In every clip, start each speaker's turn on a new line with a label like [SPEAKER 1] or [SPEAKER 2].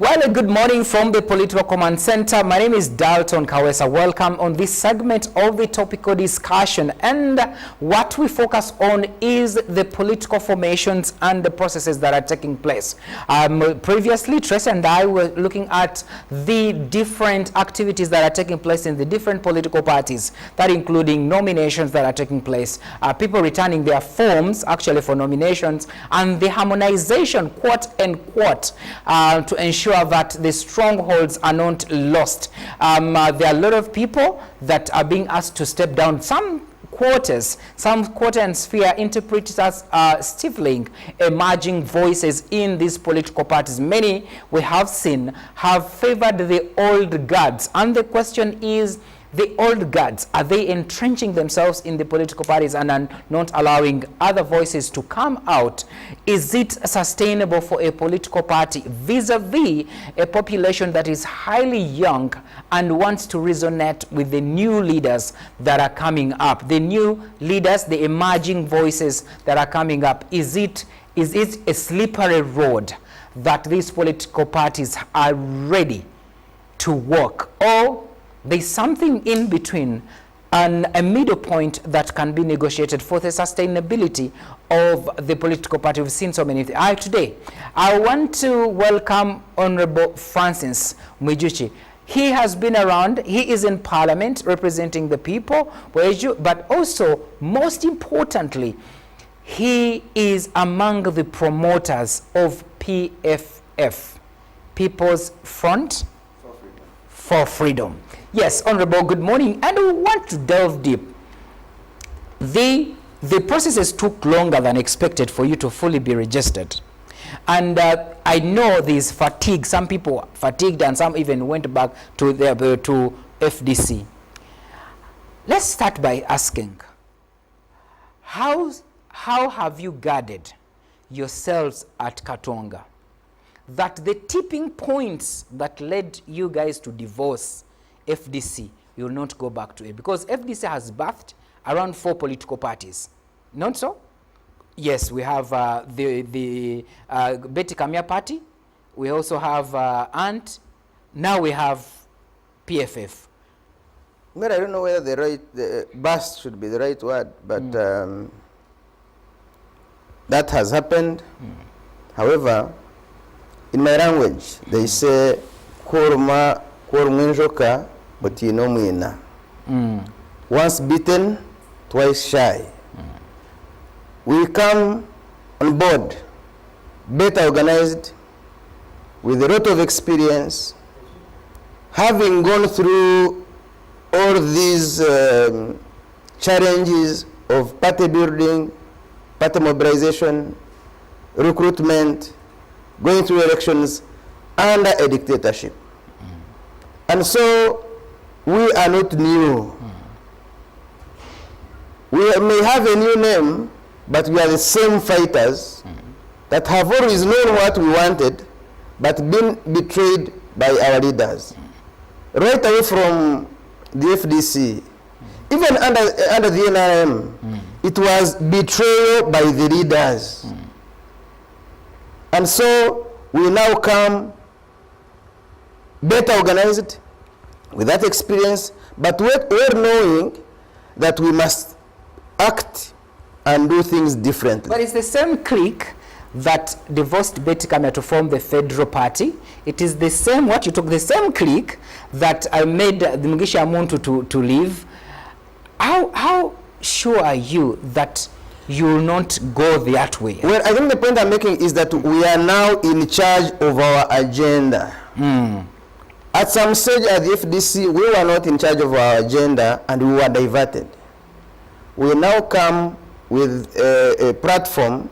[SPEAKER 1] Well, a good morning from the Political Command Center. My name is Dalton Kawesa. Welcome on this segment of the topical discussion. And what we focus on is the political formations and the processes that are taking place. Previously, Tracy and I were looking at the different activities that are taking place in the different political parties, that including nominations that are taking place, people returning their forms actually for nominations, and the harmonization, quote unquote, to ensure that the strongholds are not lost. There are a lot of people that are being asked to step down. Some quarters, some quarter and sphere interpret it as stifling emerging voices in these political parties. Many we have seen have favored the old guards, and the question is, the old guards, are they entrenching themselves in the political parties and are not allowing other voices to come out? Is it sustainable for a political party vis-a-vis a population that is highly young and wants to resonate with the new leaders that are coming up? The new leaders, the emerging voices that are coming up. Is it a slippery road that these political parties are ready to walk? Or there's something in between and a middle point that can be negotiated for the sustainability of the political party? We've seen so many things. Today, I want to welcome Honorable Francis Mwijuchi. He has been around. He is in Parliament representing the people, but also, most importantly, he is among the promoters of PFF, People's Front for Freedom. Yes, Honorable, good morning. And we want to delve deep. The processes took longer than expected for you to fully be registered. And I know there's fatigue. Some people fatigued and some even went back to FDC. Let's start by asking, how have you guarded yourselves at Katonga that the tipping points that led you guys to divorce FDC, you will not go back to it? Because FDC has birthed around 4 political parties. Not so? Yes, we have the Betty Kamya party. We also have ANT. Now we have PFF.
[SPEAKER 2] Well, I don't know whether the birth should be the right word, but that has happened. However, in my language, they say, Korma Kormwenjoka, but you know mwina. Once bitten, twice shy. We come on board, better organized, with a lot of experience, having gone through all these challenges of party building, party mobilization, recruitment, going through elections under a dictatorship. And so we are not new. We may have a new name, but we are the same fighters that have always known what we wanted, but been betrayed by our leaders. Right away from the FDC, even under the NRM, it was betrayal by the leaders. And so we now come better organized, with that experience, but we're knowing that we must act and do things differently.
[SPEAKER 1] But it's the same clique that divorced Betty Kamya to form the Federal Party. It is the same, what you took, the same clique that made the Mugisha Muntu to leave. How sure are you that you will not go that way?
[SPEAKER 2] Well, I think the point I'm making is that we are now in charge of our agenda. At some stage at the FDC, we were not in charge of our agenda and we were diverted. We now come with a platform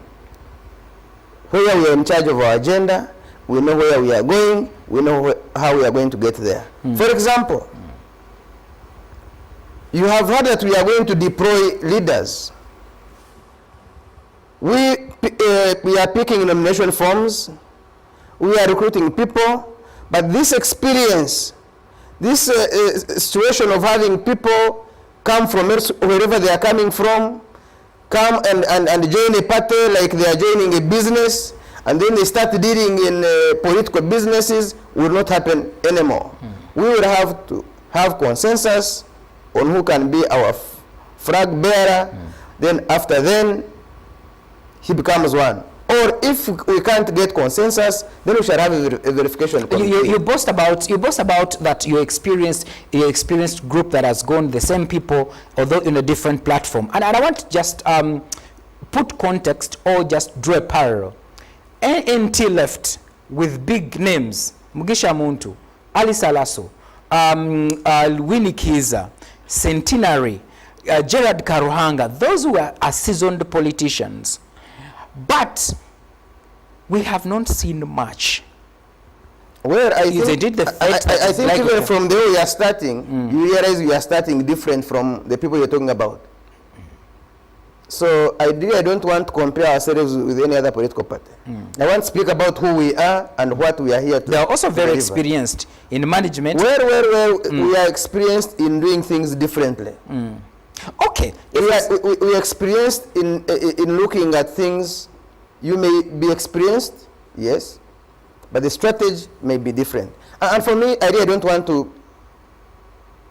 [SPEAKER 2] where we are in charge of our agenda, we know where we are going, we know how we are going to get there. For example, you have heard that we are going to deploy leaders. We are picking nomination forms, we are recruiting people, but this experience, this situation of having people come from wherever they are coming from, come and join a party like they are joining a business, and then they start dealing in political businesses, will not happen anymore. We will have to have consensus on who can be our flag bearer. Then after then, he becomes one. Or if we can't get consensus, then we shall have a verification committee.
[SPEAKER 1] You boast about that you experienced group that has gone the same people, although in a different platform. And I want to just put context or just draw a parallel. NNT left with big names: Mugisha Muntu, Ali Salaso, Winnie Kiza, Centenary, Gerard Karuhanga. Those were seasoned politicians. But we have not seen much.
[SPEAKER 2] Well, I
[SPEAKER 1] think
[SPEAKER 2] even from the way we are starting, you realize we are starting different from the people you're talking about. So I don't want to compare ourselves with any other political party. I want to speak about who we are and what we are here to.
[SPEAKER 1] They are also very experienced in management.
[SPEAKER 2] Well, we are experienced in doing things differently.
[SPEAKER 1] Okay.
[SPEAKER 2] We are experienced in looking at things. You may be experienced, yes, but the strategy may be different. And for me, I really don't want to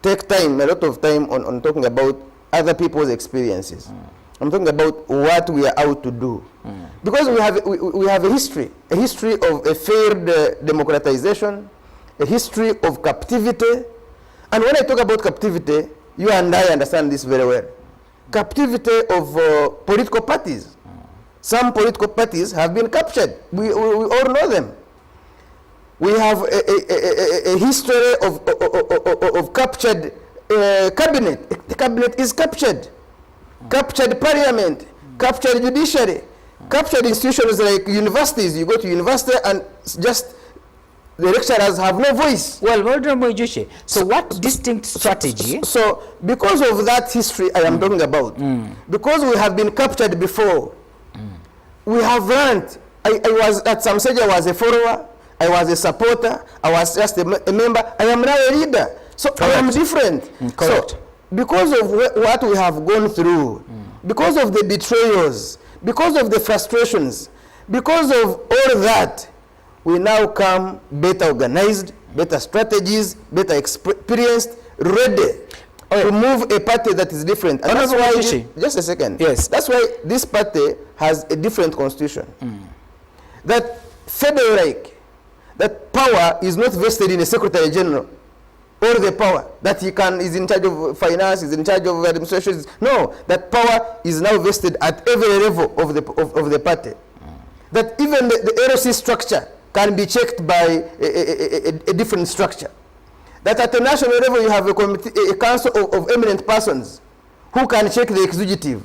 [SPEAKER 2] take a lot of time on talking about other people's experiences. I'm talking about what we are out to do. Because we have a history of a failed democratization, a history of captivity. And when I talk about captivity, you and I understand this very well. Captivity of political parties. Some political parties have been captured. We all know them. We have a history of captured cabinet. The cabinet is captured. Captured parliament. Captured judiciary. Captured institutions like universities. You go to university and just the lecturers have no voice.
[SPEAKER 1] Well, so what distinct strategy?
[SPEAKER 2] So because of that history I am talking about, because we have been captured before, we have learned. I was at some stage I was a follower, I was a supporter, I was just a member. I am now a leader. So correct. I am different.
[SPEAKER 1] Correct.
[SPEAKER 2] So because of what we have gone through, because of the betrayals, because of the frustrations, because of all that, we now come better organized, better strategies, better experienced, ready to move a party that is different. And that's why just a second.
[SPEAKER 1] Yes.
[SPEAKER 2] That's why this party has a different constitution. That federal like, that power is not vested in a secretary general, or the power that is in charge of finance, is in charge of administration. No, that power is now vested at every level of the party. That even the LOC structure can be checked by a different structure. That at the national level you have a committee, a council of eminent persons who can check the executive.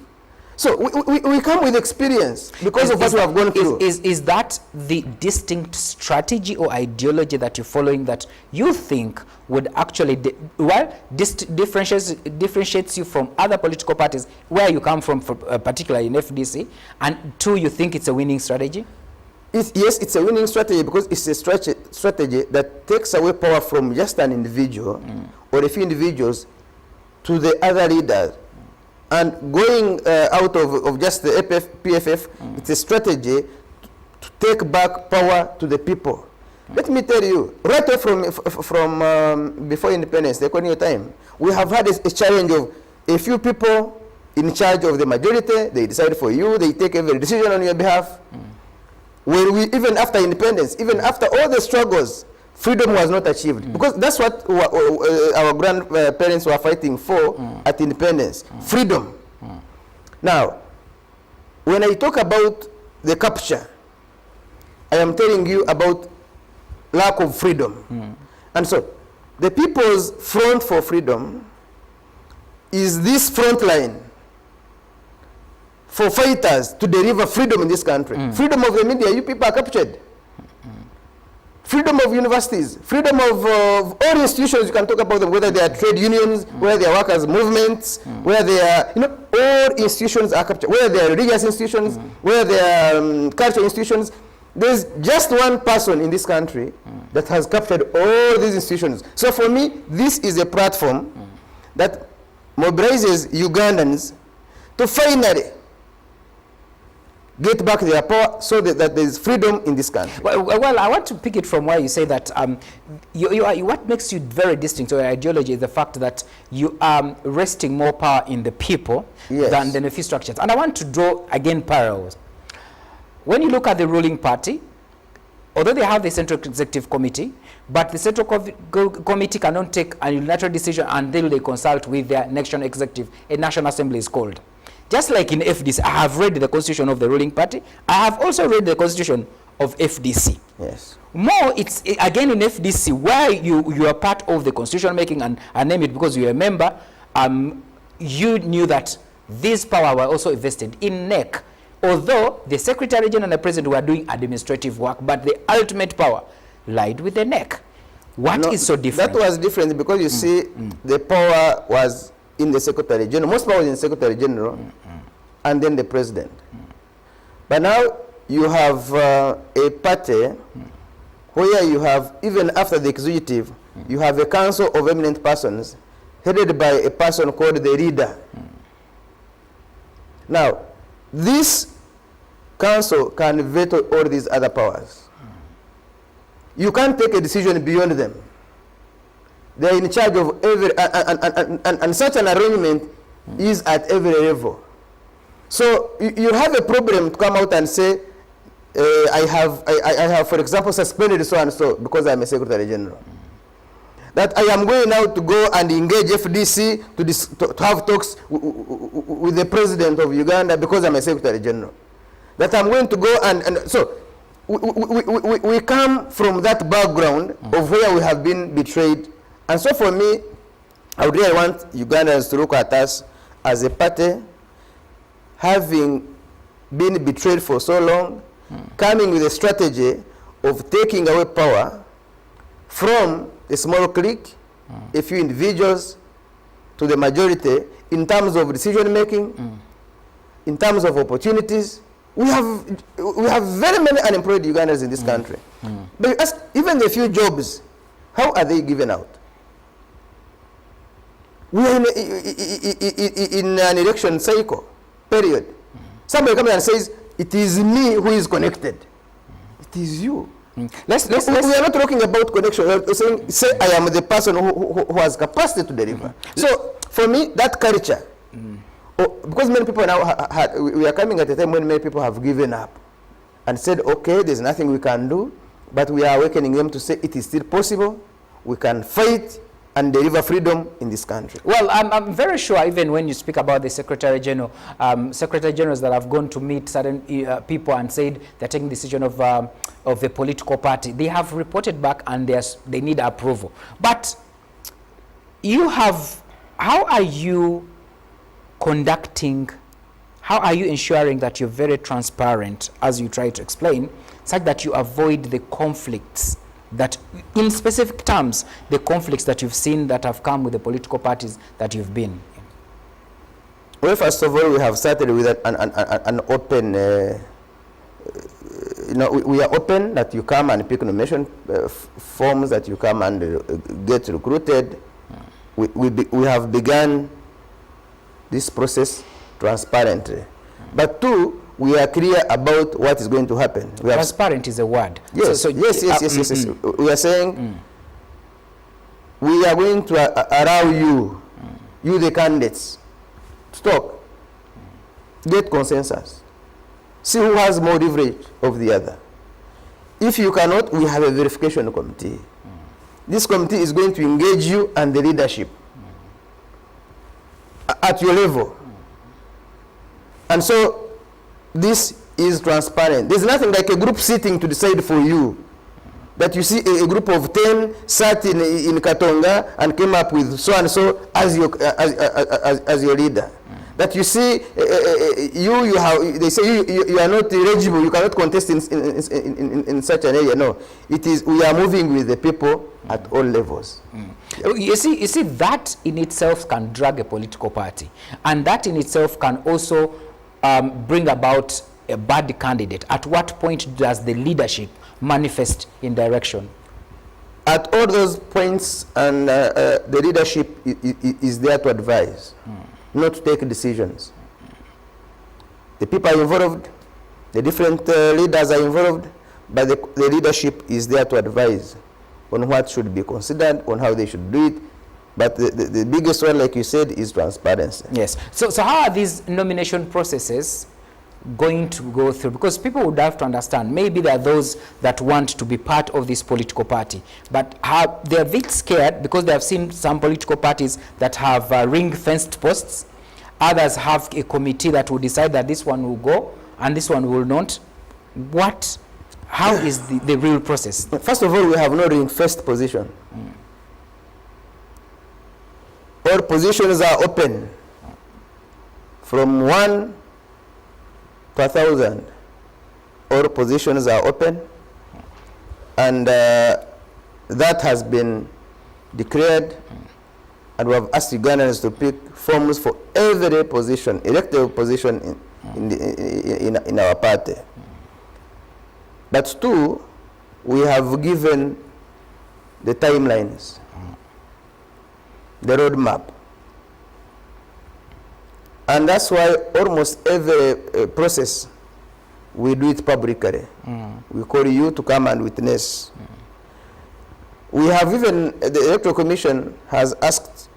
[SPEAKER 2] So we come with experience because of what we have gone through.
[SPEAKER 1] Is that the distinct strategy or ideology that you're following that you think would actually differentiates you from other political parties where you come from, particularly in FDC, and two, you think it's a winning strategy?
[SPEAKER 2] Yes, it's a winning strategy because it's a strategy that takes away power from just an individual or a few individuals to the other leaders. And going out of just the PFF, it's a strategy to take back power to the people. Let me tell you, right away from before independence, the colonial time, we have had a challenge of a few people in charge of the majority. They decide for you, they take every decision on your behalf. When even after independence, even after all the struggles, freedom was not achieved. Because that's what our grandparents were fighting for at independence, freedom. Now, when I talk about the capture, I am telling you about lack of freedom. And so, the People's Front for Freedom is this front line for fighters to deliver freedom in this country. Freedom of the media, you people are captured. Freedom of universities, freedom of all institutions, you can talk about them, whether they are trade unions, whether they are workers' movements, whether they are, all institutions are captured, whether they are religious institutions, whether they are cultural institutions. There's just one person in this country that has captured all these institutions. So for me, this is a platform that mobilizes Ugandans to finally get back their power so that there is freedom in this country.
[SPEAKER 1] Well, I want to pick it from where you say that what makes you very distinct to your ideology is the fact that you are resting more power in the people than the fee structures. And I want to draw, again, parallels. When you look at the ruling party, although they have the Central Executive Committee, but the Central Committee cannot take a unilateral decision until they consult with their national executive, a National Assembly is called. Just like in FDC, I have read the constitution of the ruling party. I have also read the constitution of FDC.
[SPEAKER 2] Yes.
[SPEAKER 1] More, it's again in FDC where you are part of the constitution making, and I name it because you're a member. You knew that this power were also invested in NEC. Although the Secretary General and the President were doing administrative work, but the ultimate power lied with the NEC. What is so different?
[SPEAKER 2] That was different because you see, the power was in the Secretary General. Most power was in the Secretary General, and then the President. But now you have a party where you have, even after the executive, you have a council of eminent persons headed by a person called the leader. Now, this council can veto all these other powers. You can't take a decision beyond them. They are in charge of every, and such an arrangement is at every level. So you have a problem to come out and say, I have, for example, suspended so and so because I'm a Secretary General. That I am going now to go and engage FDC to have talks with the President of Uganda because I'm a Secretary General. That I'm going to go and so we come from that background of where we have been betrayed. And so for me, I would really want Ugandans to look at us as a party having been betrayed for so long, coming with a strategy of taking away power from a small clique, a few individuals, to the majority in terms of decision making, in terms of opportunities. We have very many unemployed Ugandans in this country. But ask, even the few jobs, how are they given out? We are in an election cycle, period. Somebody comes and says, it is me who is connected. It is you. We are not talking about connection. We are saying, say I am the person who has capacity to deliver. So for me, that culture, because many people now we are coming at a time when many people have given up and said, okay, there's nothing we can do, but we are awakening them to say it is still possible. We can fight and deliver freedom in this country. Well,
[SPEAKER 1] I'm very sure even when you speak about the Secretary General, Secretary Generals that have gone to meet certain people and said they're taking decision of the political party, they have reported back and they need approval. But you have, how are you conducting, how are you ensuring that you're very transparent as you try to explain, such that you avoid the conflicts that, in specific terms, the conflicts that you've seen that have come with the political parties that you've been in?
[SPEAKER 2] Well, first of all, we have started with an open, we are open that you come and pick nomination forms, that you come and get recruited. We have begun this process transparently. But two, we are clear about what is going to happen.
[SPEAKER 1] Transparent is a word.
[SPEAKER 2] Yes, yes. We are saying we are going to allow you the candidates, to talk, get consensus, see who has more leverage of the other. If you cannot, we have a verification committee. This committee is going to engage you and the leadership at your level. And so this is transparent. There's nothing like a group sitting to decide for you. That you see a group of 10 sat in Katonga and came up with so and so as your leader. That you see they say you are not eligible, you cannot contest in such an area. No, it is, we are moving with the people at all levels.
[SPEAKER 1] You see that in itself can drag a political party, and that in itself can also bring about a bad candidate. At what point does the leadership manifest in direction?
[SPEAKER 2] At all those points, and the leadership is there to advise, not to take decisions. The people are involved, The different leaders are involved, but the leadership is there to advise on what should be considered, on how they should do it. But the biggest one, like you said, is transparency.
[SPEAKER 1] Yes. So how are these nomination processes going to go through? Because people would have to understand, maybe there are those that want to be part of this political party, but they're a bit scared because they have seen some political parties that have ring-fenced posts. Others have a committee that will decide that this one will go and this one will not. How is the real process?
[SPEAKER 2] First of all, we have no ring-fenced position. All positions are open from 1 to 1,000. All positions are open, and that has been declared, and we have asked Ugandans to pick forms for every position, elected position in our party. But two, we have given the timelines, the roadmap. And that's why almost every process, we do it publicly. We call you to come and witness. We have even, the Electoral Commission has asked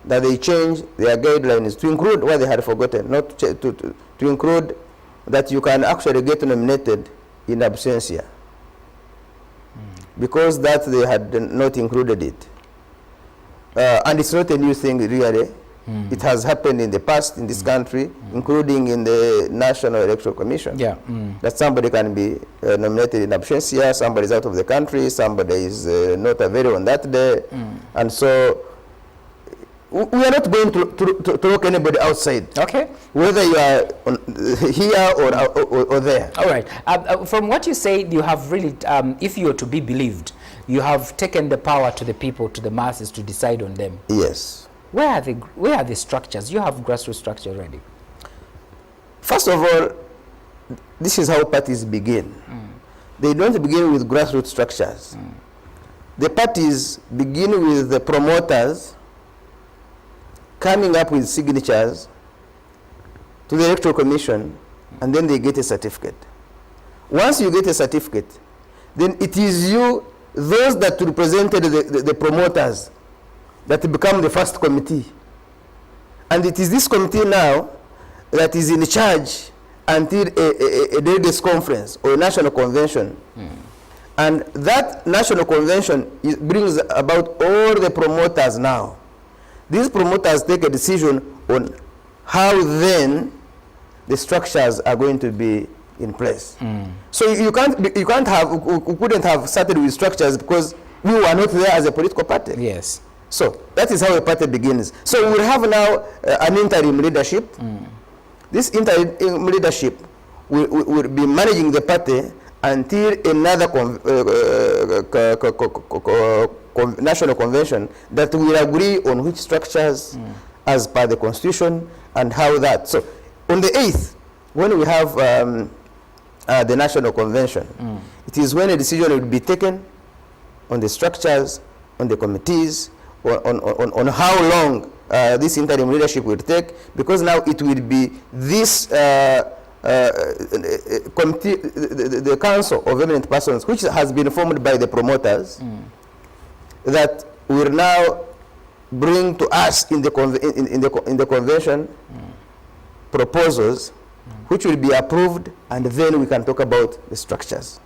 [SPEAKER 2] that they change their guidelines to include what they had forgotten, not to include that you can actually get nominated in absentia. Because that they had not included it. And it's not a new thing, really. It has happened in the past in this country, including in the National Electoral Commission.
[SPEAKER 1] Yeah.
[SPEAKER 2] That somebody can be nominated in absentia, somebody is out of the country, somebody is not available on that day. And so we are not going to look anybody outside.
[SPEAKER 1] Okay.
[SPEAKER 2] Whether you are here or there.
[SPEAKER 1] All right. From what you say, you have really, if you are to be believed, you have taken the power to the people, to the masses, to decide on them.
[SPEAKER 2] Yes.
[SPEAKER 1] Where are the structures? You have grassroots structure already.
[SPEAKER 2] First of all, this is how parties begin. They don't begin with grassroots structures. The parties begin with the promoters coming up with signatures to the Electoral Commission, and then they get a certificate. Once you get a certificate, then it is you, those that represented the promoters, that become the first committee. And it is this committee now that is in charge until a delegates conference or a national convention. And that national convention brings about all the promoters now. These promoters take a decision on how then the structures are going to be in place. So you couldn't have started with structures because we were not there as a political party.
[SPEAKER 1] Yes.
[SPEAKER 2] So that is how a party begins. So we have now an interim leadership. This interim leadership will be managing the party until another national convention that will agree on which structures as per the constitution and how that. So on the 8th, when we have the national convention, it is when a decision will be taken on the structures, on the committees, on how long this interim leadership will take, because now it will be this committee, the Council of Eminent Persons, which has been formed by the promoters, that will now bring to us in the convention proposals which will be approved, and then we can talk about the structures.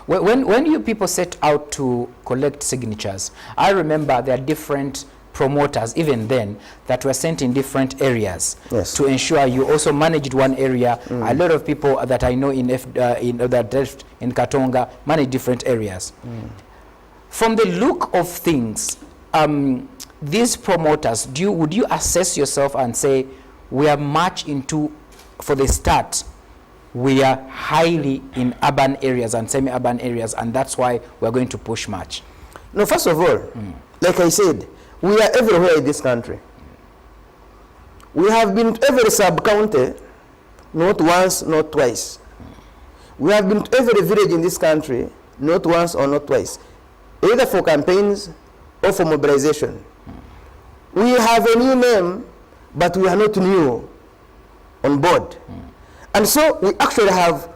[SPEAKER 1] When you people set out to collect signatures, I remember there are different promoters, even then, that were sent in different areas to ensure you also managed one area. A lot of people that I know in Katonga manage different areas. From the look of things, these promoters, would you assess yourself and say, we are much into, for the start, we are highly in urban areas and semi-urban areas, and that's why we're going to push much?
[SPEAKER 2] No, first of all, like I said, we are everywhere in this country. We have been to every sub-county, not once, not twice. We have been to every village in this country, not once or not twice, either for campaigns or for mobilization. We have a new name, but we are not new on board. And so we actually have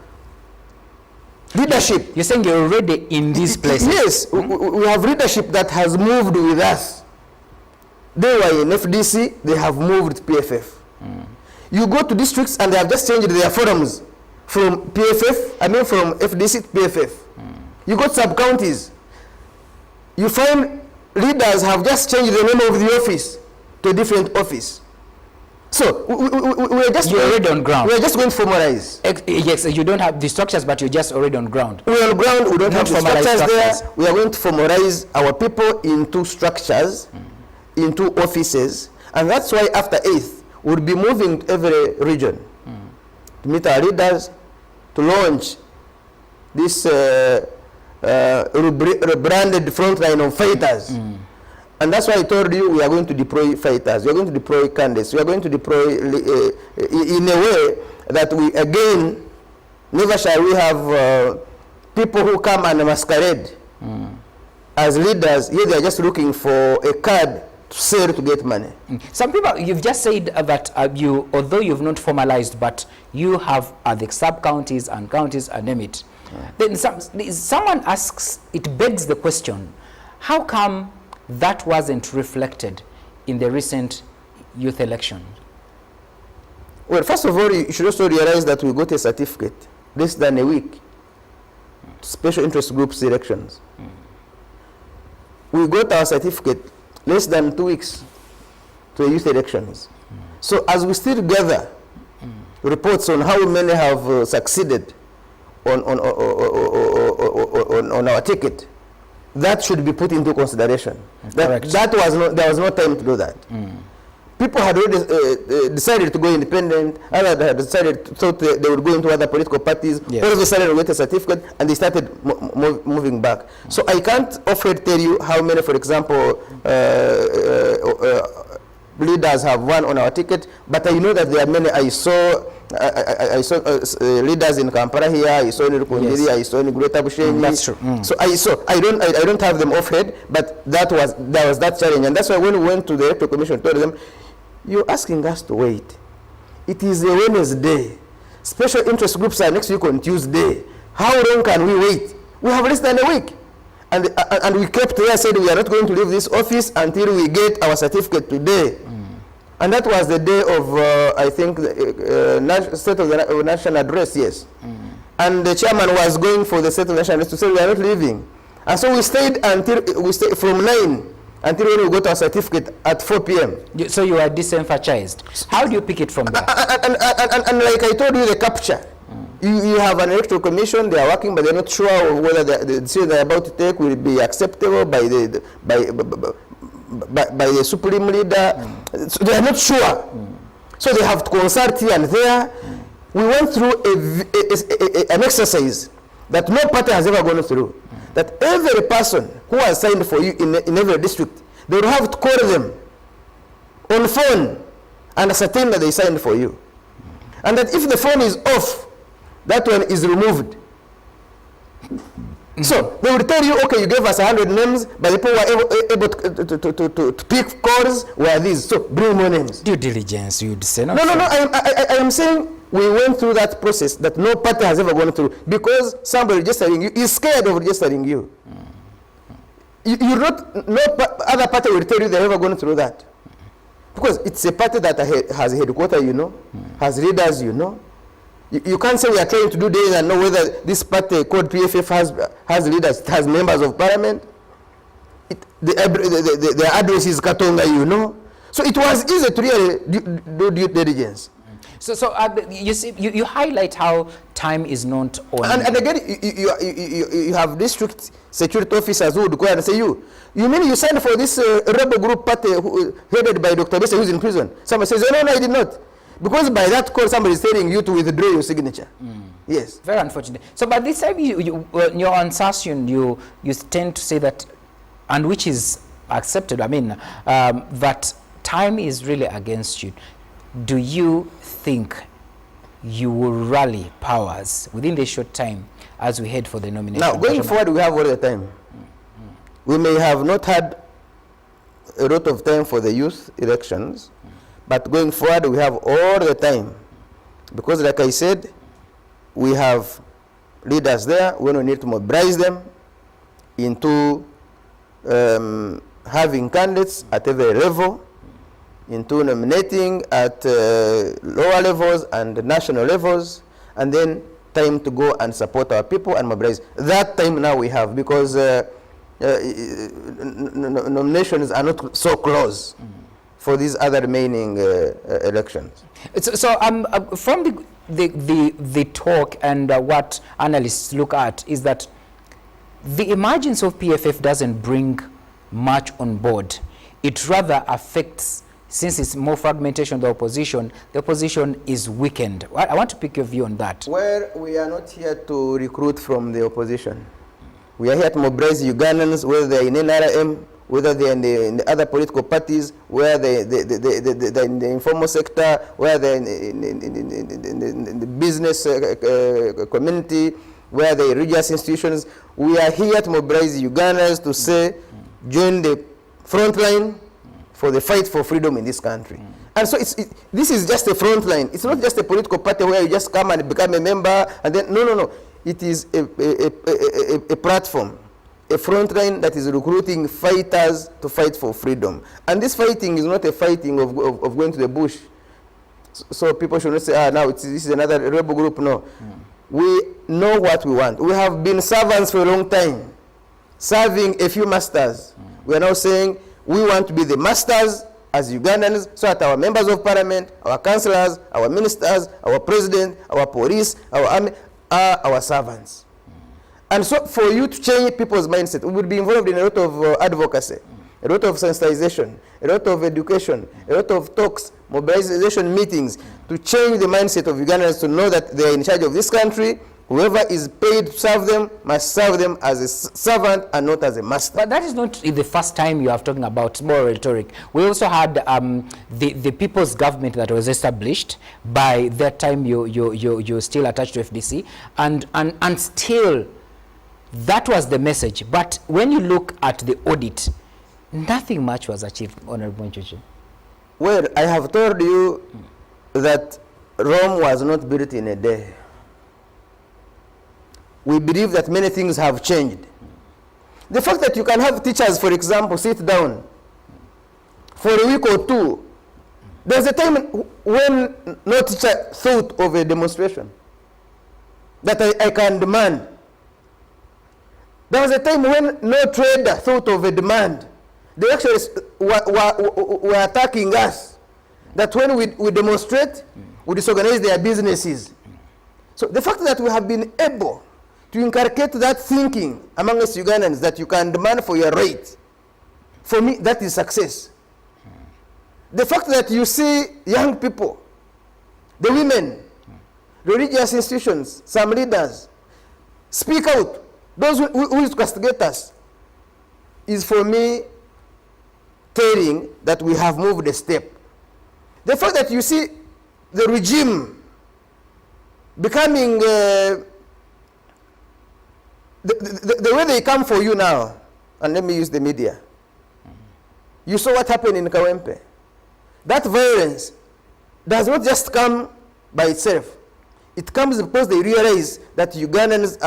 [SPEAKER 2] leadership.
[SPEAKER 1] You're saying you're already in these places?
[SPEAKER 2] Yes, we have leadership that has moved with us. They were in FDC, they have moved to PFF. You go to districts and they have just changed their forums from PFF, from FDC to PFF. You go to sub-counties, you find leaders have just changed the name of the office to a different office. So we're just
[SPEAKER 1] already on ground.
[SPEAKER 2] We're just going to formalize.
[SPEAKER 1] Yes, you don't have the structures, but you're just already on ground.
[SPEAKER 2] We're on ground, we don't have the structures there. We are going to formalize our people into structures, into offices, and that's why after 8th, we'll be moving to every region to meet our leaders, to launch this rebranded frontline of fighters. And that's why I told you we are going to deploy fighters, we are going to deploy candidates, we are going to deploy in a way that we, again, never shall we have people who come and masquerade as leaders, here they are just looking for a card to sell to get money.
[SPEAKER 1] Some people, you've just said that you, although you've not formalized, but you have the sub-counties and counties and name it. Then someone asks, it begs the question, how come that wasn't reflected in the recent youth election?
[SPEAKER 2] Well, first of all, you should also realize that we got a certificate less than a week to special interest groups elections. We got our certificate less than 2 weeks to the youth elections. So as we still gather reports on how many have succeeded on our ticket, that should be put into consideration. There was no time to do that. People had already decided to go independent, others had thought they would go into other political parties, all of a sudden get a certificate, and they started moving back. So I can't often tell you how many, for example, leaders have won on our ticket, but I know that there are many. I saw leaders in Kampala here, I saw in Rukungiri, I saw in Greater Bushenyi.
[SPEAKER 1] That's true.
[SPEAKER 2] So I don't have them off head, but there was that challenge, and that's why when we went to the Electoral Commission, told them, you're asking us to wait. It is a Wednesday. Special interest groups are next week on Tuesday. How long can we wait? We have less than a week. And we kept there, said we are not going to leave this office until we get our certificate today. And that was the day of, I think, State of the National Address, yes. And the chairman was going for the State of the National Address to say we are not leaving. And so we stayed from 9 until when we got our certificate at 4 p.m.
[SPEAKER 1] So you are disenfranchised. How do you pick it from there?
[SPEAKER 2] And like I told you, the capture. You have an electoral commission, they are working, but they're not sure whether the decision they're about to take will be acceptable by the supreme leader. So they are not sure. So they have to consult here and there. We went through an exercise that no party has ever gone through. That every person who has signed for you in every district, they will have to call them on phone and ascertain that they signed for you. And that if the phone is off, that one is removed. So they will tell you, okay, you gave us 100 names, but the people were able to pick calls were these. So bring more names.
[SPEAKER 1] Due diligence, you'd say.
[SPEAKER 2] No. I am saying we went through that process that no party has ever gone through, because somebody registering you is scared of registering you. You're not, no other party will tell you they've never gone through that. Because it's a party that has a headquarters, has leaders, You can't say we are trying to do this and know whether this party called PFF has leaders, has members of parliament. The address is Katonga, So it was easy to really do due diligence.
[SPEAKER 1] So you see, you highlight how time is not on.
[SPEAKER 2] And again, you have district security officers who would go and say, you mean you signed for this rebel group party headed by Dr. Bese, who's in prison? Somebody says, no, I did not. Because by that call, somebody is telling you to withdraw your signature. Yes.
[SPEAKER 1] Very unfortunate. So by this time, your assertion, you tend to say that, and which is accepted, that time is really against you. Do you think you will rally powers within the short time as we head for the nomination?
[SPEAKER 2] Now, going forward, we have all the time. We may have not had a lot of time for the youth elections, but going forward, we have all the time. Because like I said, we have leaders there when we need to mobilize them into having candidates at every level, into nominating at lower levels and national levels, and then time to go and support our people and mobilize. That time now we have, because nominations are not so close for these other remaining elections.
[SPEAKER 1] So from the talk and what analysts look at is that the emergence of PFF doesn't bring much on board. It rather affects, since it's more fragmentation of the opposition is weakened. I want to pick your view on that.
[SPEAKER 2] Well, we are not here to recruit from the opposition. We are here to mobilize Ugandans, whether they're in NRM, whether they're in the other political parties, where they're in the informal sector, where they're in the business community, where they're religious institutions. We are here to mobilize Ugandans to say, join the front line for the fight for freedom in this country. And so this is just a front line. It's not just a political party where you just come and become a member and then, no. It is a platform, a front line that is recruiting fighters to fight for freedom. And this fighting is not a fighting of going to the bush. So people should not say, now this is another rebel group. No. We know what we want. We have been servants for a long time, serving a few masters. We are now saying we want to be the masters as Ugandans, so that our members of parliament, our councillors, our ministers, our president, our police, our army are our servants. And so for you to change people's mindset, we would be involved in a lot of advocacy, a lot of sensitization, a lot of education, a lot of talks, mobilization meetings to change the mindset of Ugandans to know that they are in charge of this country. Whoever is paid to serve them must serve them as a servant and not as a master.
[SPEAKER 1] But that is not the first time you are talking about more rhetoric. We also had the people's government that was established. By that time, you're still attached to FDC, and still that was the message. But when you look at the audit, nothing much was achieved, Honorable Nchuchi.
[SPEAKER 2] Well, I have told you that Rome was not built in a day. We believe that many things have changed. The fact that you can have teachers, for example, sit down for a week or two. There's a time when no teacher thought of a demonstration that I can demand. There was a time when no trader thought of a demand. They actually were attacking us. That when we demonstrate, we disorganize their businesses. So the fact that we have been able to inculcate that thinking among us Ugandans that you can demand for your right, for me, that is success. The fact that you see young people, the women, religious institutions, some leaders, speak out, those who used to castigate us, is for me telling that we have moved a step. The fact that you see the regime becoming the way they come for you now, and let me use the media. You saw what happened in Kawempe. That violence does not just come by itself. It comes because they realize that Ugandans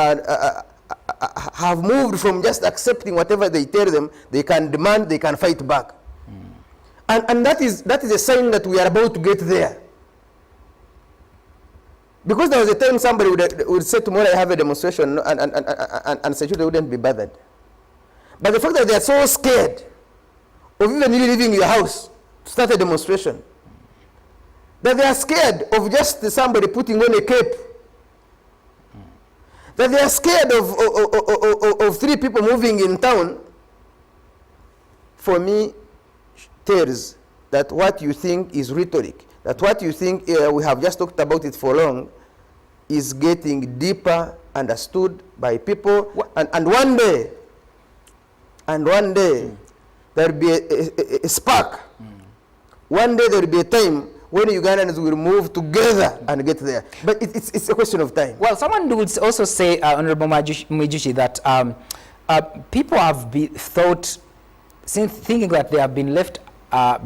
[SPEAKER 2] have moved from just accepting whatever they tell them. They can demand, they can fight back. And that is a sign that we are about to get there. Because there was a time somebody would say, tomorrow I have a demonstration, and say they wouldn't be bothered. But the fact that they are so scared of even leaving your house to start a demonstration, that they are scared of just somebody putting on a cape, that they are scared of three people moving in town, for me, tells that what you think is rhetoric, that what you think we have just talked about it for long, is getting deeper understood by people. And one day, there will be a spark. One day there will be a time when Ugandans will move together and get there. But it's a question of time.
[SPEAKER 1] Well, someone would also say, Honorable Mijushi, that people have thought, since thinking that they have been left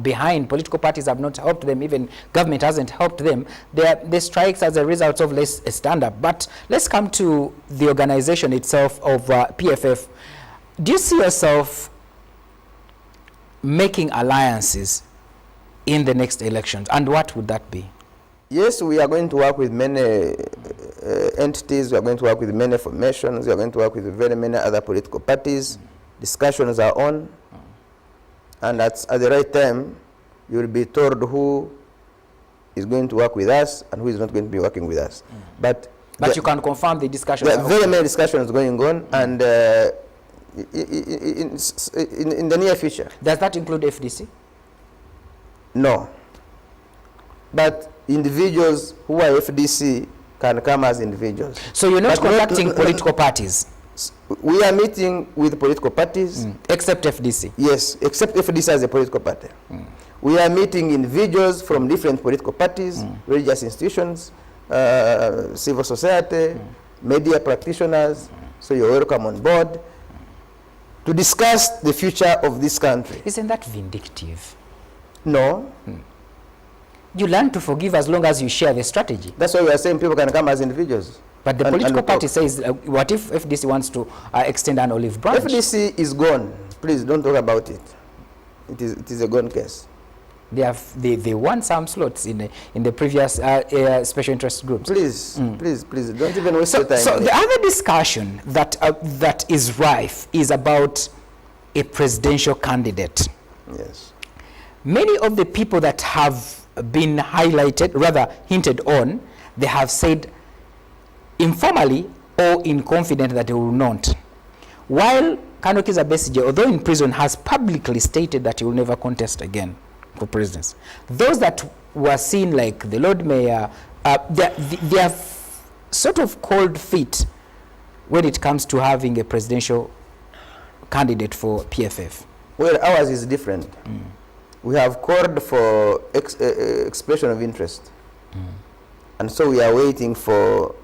[SPEAKER 1] behind. Political parties have not helped them. Even government hasn't helped them. The strikes as a result of less stand-up. But let's come to the organization itself of PFF. Do you see yourself making alliances in the next elections? And what would that be?
[SPEAKER 2] Yes, we are going to work with many entities. We are going to work with many formations. We are going to work with very many other political parties. Discussions are on. And at the right time, you will be told who is going to work with us and who is not going to be working with us. But
[SPEAKER 1] you can confirm the discussions.
[SPEAKER 2] There are very many discussions going on, and in the near future.
[SPEAKER 1] Does that include FDC?
[SPEAKER 2] No. But individuals who are FDC can come as individuals.
[SPEAKER 1] So you're not contacting political parties?
[SPEAKER 2] We are meeting with political parties.
[SPEAKER 1] Except FDC?
[SPEAKER 2] Yes, except FDC as a political party. We are meeting individuals from different political parties, religious institutions, civil society, media practitioners. So you're welcome on board to discuss the future of this country.
[SPEAKER 1] Isn't that vindictive?
[SPEAKER 2] No.
[SPEAKER 1] You learn to forgive as long as you share the strategy.
[SPEAKER 2] That's why we are saying people can come as individuals.
[SPEAKER 1] But the political party says, what if FDC wants to extend an olive branch?
[SPEAKER 2] FDC is gone. Please don't talk about it. It is a gone case.
[SPEAKER 1] They won some slots in the previous special interest groups.
[SPEAKER 2] Please, please, don't even waste your time.
[SPEAKER 1] So the other discussion that is rife is about a presidential candidate.
[SPEAKER 2] Yes.
[SPEAKER 1] Many of the people that have been highlighted, rather hinted on, they have said informally or in confidence that they will not. While Kano Kizza Besigye, although in prison, has publicly stated that he will never contest again for presidency. Those that were seen like the Lord Mayor, they are sort of cold feet when it comes to having a presidential candidate for PFF.
[SPEAKER 2] Well, ours is different. We have called for expression of interest. And so we are waiting for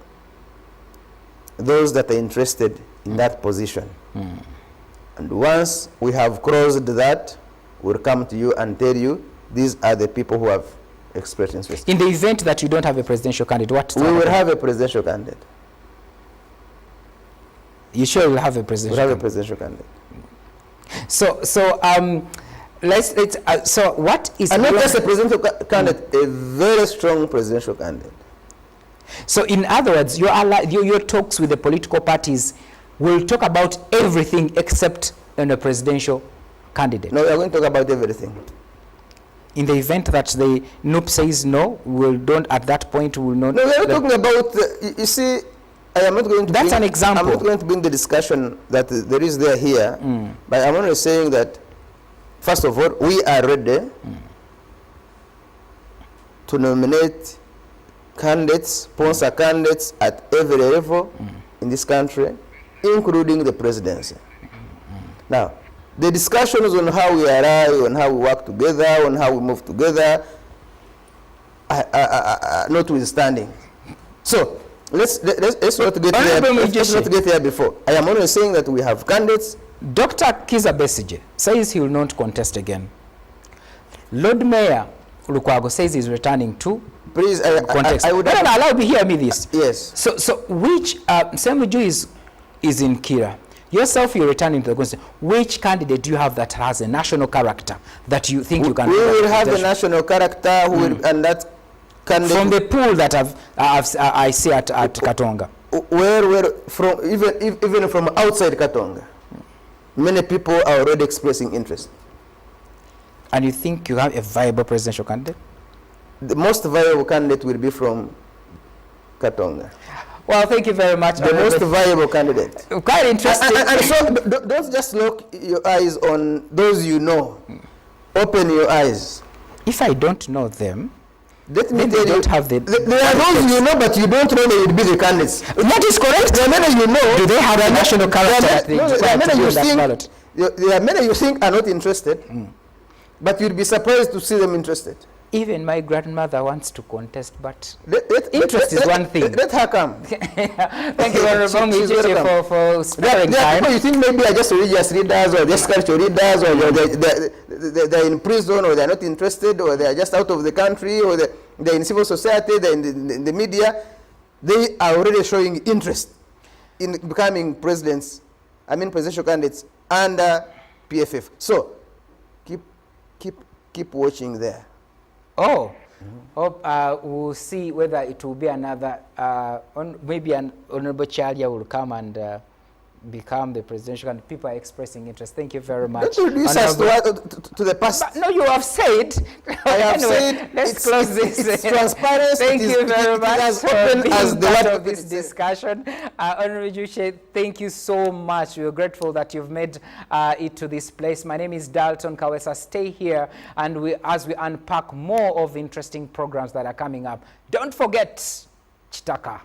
[SPEAKER 2] those that are interested in that position. And once we have closed that, we'll come to you and tell you these are the people who have expressed interest. In
[SPEAKER 1] the event that you don't have a presidential candidate, what?
[SPEAKER 2] We will have a presidential candidate.
[SPEAKER 1] You sure we'll have a presidential
[SPEAKER 2] candidate? We'll have a presidential candidate.
[SPEAKER 1] So what is...
[SPEAKER 2] And not just a presidential candidate, a very strong presidential candidate.
[SPEAKER 1] So in other words, your talks with the political parties will talk about everything except a presidential candidate.
[SPEAKER 2] No, we are going to talk about everything.
[SPEAKER 1] In the event that the NUP says no, at that point we will not...
[SPEAKER 2] No, we are not talking about... you see, I am not going to...
[SPEAKER 1] That's an example.
[SPEAKER 2] I'm not going to bring the discussion that there is here, but I'm only saying that, first of all, we are ready to nominate candidates, sponsor candidates at every level in this country, including the presidency. Now, the discussions on how we arrive, on how we work together, on how we move together, notwithstanding. So, let's not get there. Let's not get there before. I am only saying that we have candidates.
[SPEAKER 1] Dr. Kizza Besigye says he will not contest again. Lord Mayor Lukwago says he's returning to...
[SPEAKER 2] Please, I would...
[SPEAKER 1] No, allow me, hear me this.
[SPEAKER 2] Yes.
[SPEAKER 1] So which... Semuju is in Kira. Yourself, you're returning to the constituency. Which candidate do you have that has a national character that you think you can...
[SPEAKER 2] We will have a national character who will, and that candidate...
[SPEAKER 1] From the pool that I see at Katonga.
[SPEAKER 2] Where from, even from outside Katonga, many people are already expressing interest.
[SPEAKER 1] And you think you have a viable presidential candidate?
[SPEAKER 2] The most viable candidate will be from Katonga.
[SPEAKER 1] Well, thank you very much.
[SPEAKER 2] The most viable candidate.
[SPEAKER 1] Quite interesting.
[SPEAKER 2] And so don't just look your eyes on those you know. Open your eyes.
[SPEAKER 1] If I don't know them,
[SPEAKER 2] let me tell you,
[SPEAKER 1] don't have the...
[SPEAKER 2] There are those you know, but you don't know they will be the candidates.
[SPEAKER 1] That is correct.
[SPEAKER 2] There are many you know.
[SPEAKER 1] Do they have a national character?
[SPEAKER 2] There are many you think are not interested, but you'll be surprised to see them interested.
[SPEAKER 1] Even my grandmother wants to contest, but interest is one thing.
[SPEAKER 2] Let her come.
[SPEAKER 1] Thank you very much for sparing time.
[SPEAKER 2] People you think maybe are just religious leaders or just cultural leaders, or they're in prison, or they're not interested, or they're just out of the country, or they're in civil society, they're in the media. They are already showing interest in becoming presidential candidates under PFF. So keep watching there.
[SPEAKER 1] Oh, hope we'll see whether it will be another, maybe an honorable Chalia will come and become the presidential, and people are expressing interest. Thank you very much.
[SPEAKER 2] Don't reduce us to the past.
[SPEAKER 1] But no, you have said.
[SPEAKER 2] I have
[SPEAKER 1] anyway,
[SPEAKER 2] said
[SPEAKER 1] let's close this.
[SPEAKER 2] It's transparent.
[SPEAKER 1] Thank you very much
[SPEAKER 2] as
[SPEAKER 1] for
[SPEAKER 2] open
[SPEAKER 1] being
[SPEAKER 2] as the
[SPEAKER 1] part of this discussion. Honorable Juche, thank you so much. We're grateful that you've made it to this place. My name is Dalton Kawesa. Stay here, and as we unpack more of interesting programs that are coming up. Don't forget Chitaka.